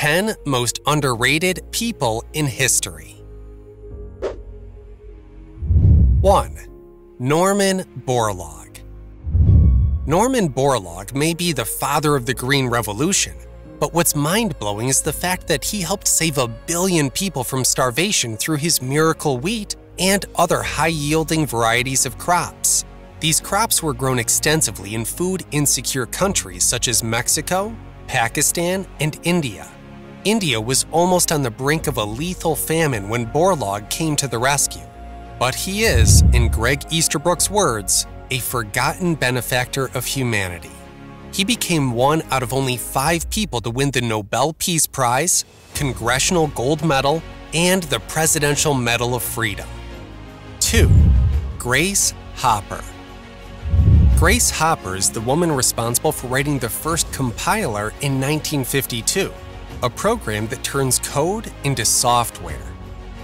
10 most underrated people in history. 1. Norman Borlaug. Norman Borlaug may be the father of the Green Revolution, but what's mind-blowing is the fact that he helped save 1 billion people from starvation through his miracle wheat and other high-yielding varieties of crops. These crops were grown extensively in food-insecure countries such as Mexico, Pakistan, and India. India was almost on the brink of a lethal famine when Borlaug came to the rescue. But he is, in Greg Easterbrook's words, a forgotten benefactor of humanity. He became one out of only 5 people to win the Nobel Peace Prize, Congressional Gold Medal, and the Presidential Medal of Freedom. 2. Grace Hopper. Grace Hopper is the woman responsible for writing the first compiler in 1952, a program that turns code into software.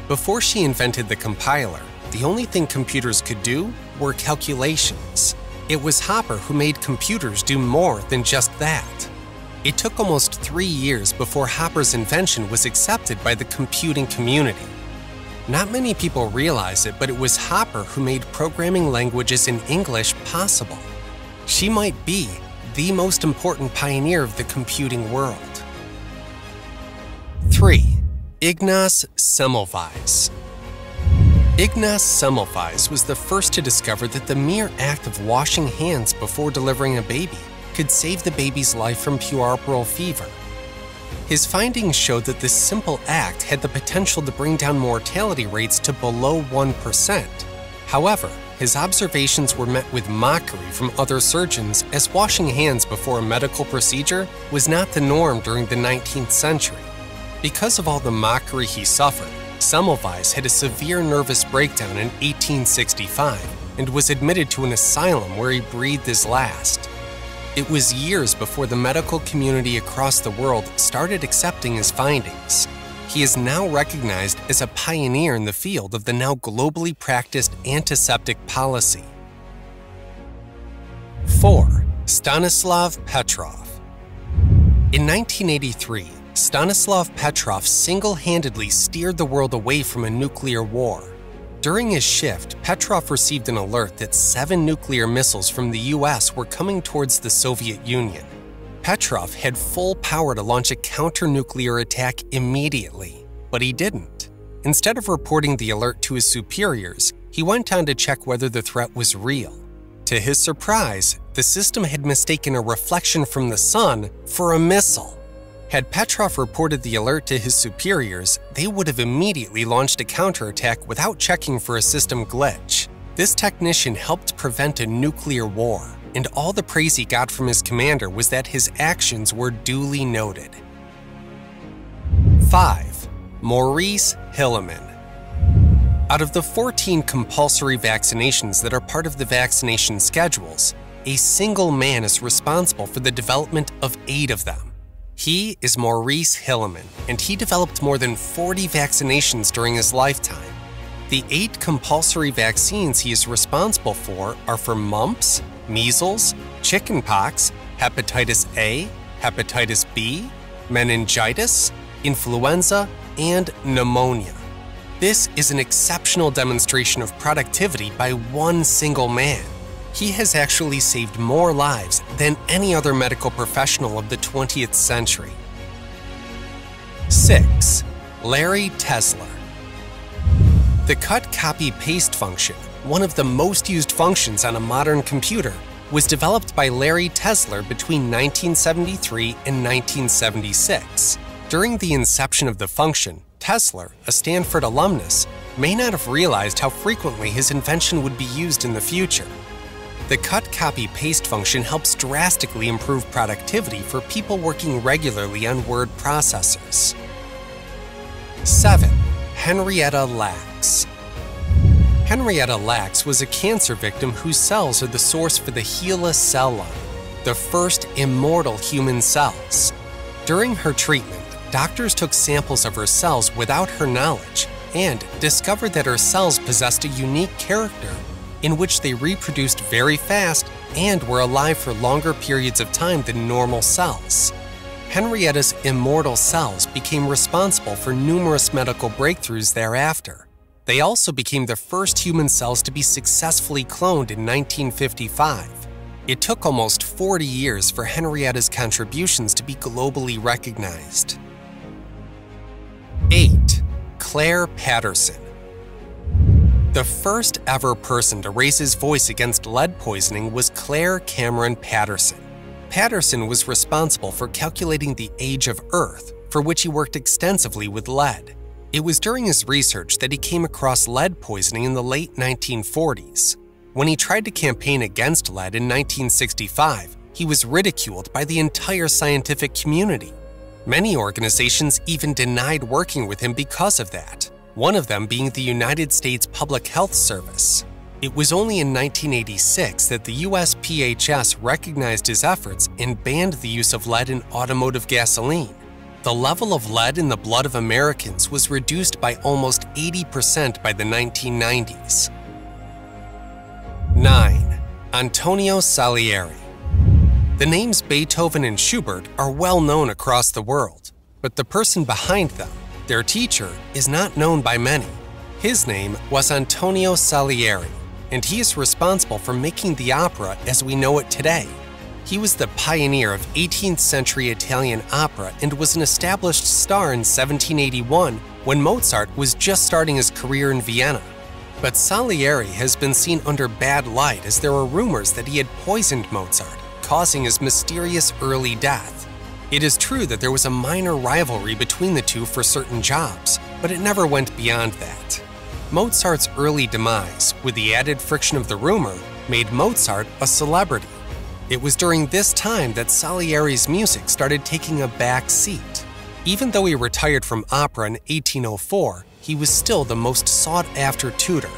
Before she invented the compiler, the only thing computers could do were calculations. It was Hopper who made computers do more than just that. It took almost 3 years before Hopper's invention was accepted by the computing community. Not many people realize it, but it was Hopper who made programming languages in English possible. She might be the most important pioneer of the computing world. 3. Ignace Semmelweis. Ignace Semmelweis was the first to discover that the mere act of washing hands before delivering a baby could save the baby's life from puerperal fever. His findings showed that this simple act had the potential to bring down mortality rates to below 1%. However, his observations were met with mockery from other surgeons, as washing hands before a medical procedure was not the norm during the 19th century. Because of all the mockery he suffered, Semmelweis had a severe nervous breakdown in 1865 and was admitted to an asylum where he breathed his last. It was years before the medical community across the world started accepting his findings. He is now recognized as a pioneer in the field of the now globally practiced antiseptic policy. 4. Stanislav Petrov. In 1983, Stanislav Petrov single-handedly steered the world away from a nuclear war. During his shift, Petrov received an alert that 7 nuclear missiles from the US were coming towards the Soviet Union. Petrov had full power to launch a counter-nuclear attack immediately, but he didn't. Instead of reporting the alert to his superiors, he went on to check whether the threat was real. To his surprise, the system had mistaken a reflection from the sun for a missile. Had Petrov reported the alert to his superiors, they would have immediately launched a counterattack without checking for a system glitch. This technician helped prevent a nuclear war, and all the praise he got from his commander was that his actions were duly noted. 5. Maurice Hilleman. Out of the 14 compulsory vaccinations that are part of the vaccination schedules, a single man is responsible for the development of 8 of them. He is Maurice Hilleman, and he developed more than 40 vaccinations during his lifetime. The 8 compulsory vaccines he is responsible for are for mumps, measles, chickenpox, hepatitis A, hepatitis B, meningitis, influenza, and pneumonia. This is an exceptional demonstration of productivity by one single man. He has actually saved more lives than any other medical professional of the 20th century. 6. Larry Tesler. The cut, copy, paste function, one of the most used functions on a modern computer, was developed by Larry Tesler between 1973 and 1976. During the inception of the function, Tesler, a Stanford alumnus, may not have realized how frequently his invention would be used in the future. The cut, copy, paste function helps drastically improve productivity for people working regularly on word processors. 7. Henrietta Lacks. Henrietta Lacks was a cancer victim whose cells are the source for the HeLa cell line, the first immortal human cells. During her treatment, doctors took samples of her cells without her knowledge and discovered that her cells possessed a unique character in which they reproduced very fast and were alive for longer periods of time than normal cells. Henrietta's immortal cells became responsible for numerous medical breakthroughs thereafter. They also became the first human cells to be successfully cloned in 1955. It took almost 40 years for Henrietta's contributions to be globally recognized. 8. Clair Patterson. The first ever person to raise his voice against lead poisoning was Clair Cameron Patterson. Patterson was responsible for calculating the age of Earth, for which he worked extensively with lead. It was during his research that he came across lead poisoning in the late 1940s. When he tried to campaign against lead in 1965, he was ridiculed by the entire scientific community. Many organizations even denied working with him because of that, one of them being the United States Public Health Service. It was only in 1986 that the USPHS recognized his efforts and banned the use of lead in automotive gasoline. The level of lead in the blood of Americans was reduced by almost 80% by the 1990s. 9. Antonio Salieri. The names Beethoven and Schubert are well known across the world, but the person behind them, their teacher, is not known by many. His name was Antonio Salieri, and he is responsible for making the opera as we know it today. He was the pioneer of 18th century Italian opera and was an established star in 1781 when Mozart was just starting his career in Vienna. But Salieri has been seen under bad light as there were rumors that he had poisoned Mozart, causing his mysterious early death. It is true that there was a minor rivalry between the two for certain jobs, but it never went beyond that. Mozart's early demise, with the added friction of the rumor, made Mozart a celebrity. It was during this time that Salieri's music started taking a back seat. Even though he retired from opera in 1804, he was still the most sought-after tutor.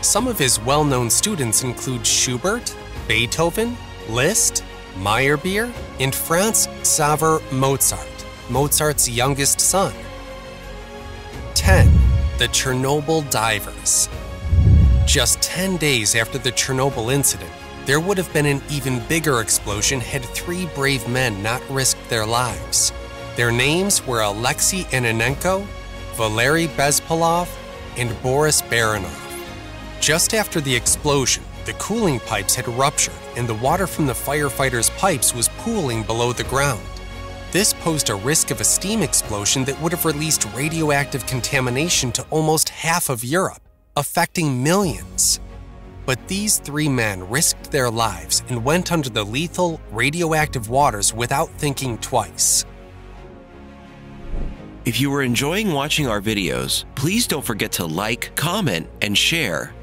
Some of his well-known students include Schubert, Beethoven, Liszt, Meyerbeer, and Franz Xaver Mozart, Mozart's youngest son. 10. The Chernobyl Divers. Just 10 days after the Chernobyl incident, there would have been an even bigger explosion had 3 brave men not risked their lives. Their names were Alexei Ananenko, Valery Bezpolov, and Boris Baranov. Just after the explosion, the cooling pipes had ruptured and the water from the firefighters' pipes was pooling below the ground. This posed a risk of a steam explosion that would have released radioactive contamination to almost half of Europe, affecting millions. But these 3 men risked their lives and went under the lethal, radioactive waters without thinking twice. If you are enjoying watching our videos, please don't forget to like, comment, and share.